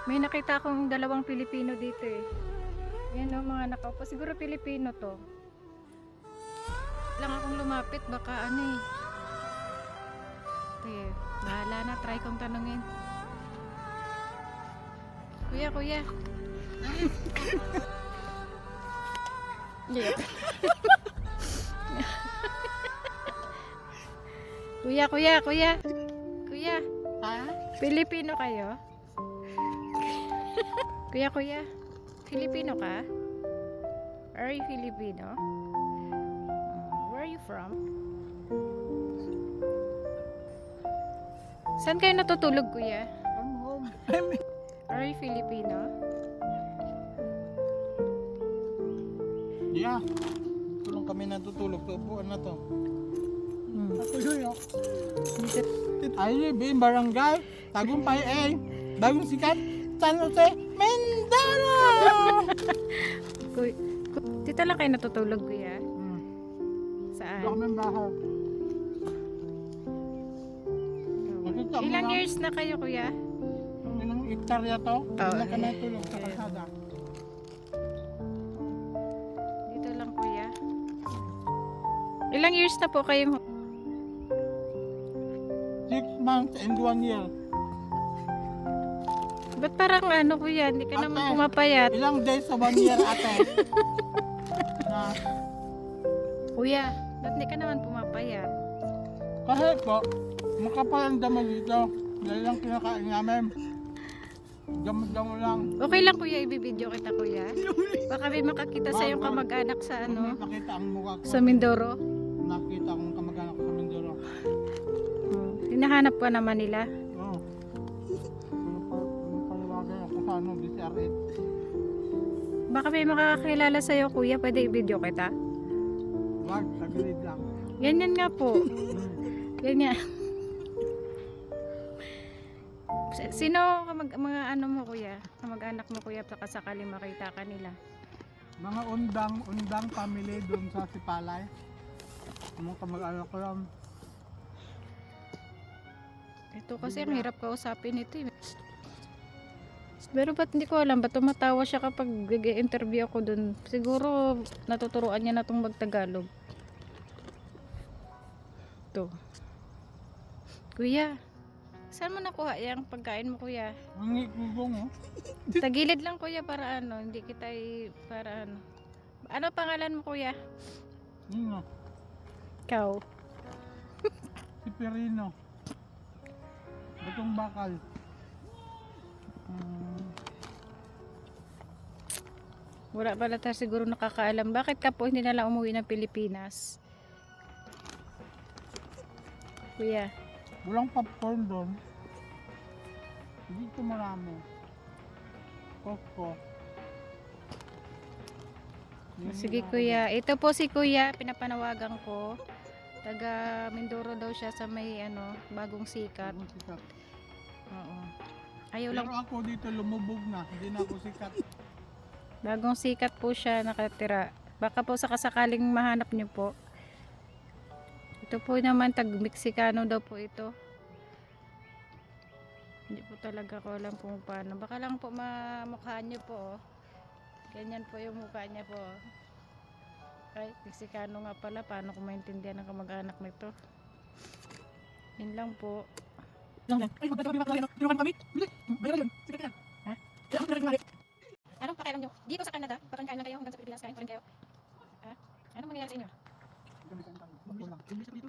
May nakita akong dalawang Pilipino dito eh. Yan o, mga nakaupo. Siguro Pilipino to. Lang akong lumapit, baka ano eh. Ito bahala na, try kong tanungin. Kuya, kuya. Kuya, kuya, kuya. Kuya. Ha? Pilipino kayo? Kuya, kuya. Filipino ka? Are you Filipino? Where are you from? Saan kayo natutulog, kuya? I'm home. Are you Filipino? Yeah. Tulong kami natutulog. Tubuan na to. Ako yun. I live in Barangay Tagumpay A. Bagong sikat. San Jose, Mindanao! Dito lang kayo natutulog, kuya? Saan? Wala kami bahay. Nakita mo Ilang na, years na kayo, kuya? ilang hektarya to? Doon lang kami natulog sa kalsada. Dito lang, kuya. Ilang years na po kayong 6 months and 1 year. ba't parang ano, kuya? Hindi ka Ate. naman pumapayat. Ilang days sa 1 year, ate? Na, Kuya, ba't hindi ka naman pumapayat? kahit po, makapal ang damo dito. Dahil lang kinakain namin. Damo-damo lang. Okay lang, kuya, ibibideo kita, kuya. Baka may makakita sa iyong kamag-anak sa ano, Nakita ang mukha ko. sa Mindoro. Nakita akong kamag-anak ko sa Mindoro. Hinahanap ka naman nila. Oo. Paliwagan ako sa ano, BCR8. Baka may makakakilala sa iyo, kuya. Pwede ibideo kita. Wag, sa gilid lang. Ganyan nga po. Ganyan. Sino mga ano mo, kuya? Kamag-anak mo, kuya, baka sakali makita ka nila. Mga undang family doon sa Sipalay. Mga kamag-anak ko lang. Ito kasi ang hirap kausapin ito eh. Pero ba't hindi ko alam, ba't tumatawa siya kapag interview ako dun? Siguro natuturuan niya na itong magtagalog. Ito. Kuya, saan mo nakuha yung pagkain mo, kuya? Ang ikugong, oh. Tagilid lang, kuya, para ano, hindi kita para ano. Ano pangalan mo, kuya? Ano? Ikaw. Si Perino. Batong bakal. Wala pala tayo siguro nakakaalam. Bakit ka po hindi na lang umuwi ng Pilipinas? Kuya. Walang popcorn doon. Dito marami. Coco. Sige, kuya. Ito po si kuya, pinapanawagan ko. Taga Mindoro daw siya sa may ano, bagong sikat. Oo. Ayaw lang. Pero ako dito lumubog na. Hindi na ako sikat. Bagong sikat po siya nakatira. Baka po sa kasakaling mahanap niyo po. Ito po naman tag-Meksikano daw po ito. Hindi po talaga ko alam kung paano. Baka lang po mamukhaan niyo po. Oh. Ganyan po yung mukha niya po. Ay, Meksikano nga pala. Paano ko maintindihan ng kamag-anak nito? Yun lang po. Lang lang. Ay, magkatabi ba kami? Tulungan kami? Bili. Bayaran yun. Sige ka. Ha? Kaya ako pinag Anong pakialam nyo? Dito sa Canada, pagkain lang kayo hanggang sa Pilipinas, kain pa rin kayo. Ha? Anong mangyayari sa inyo? Mag-ulang. English dito.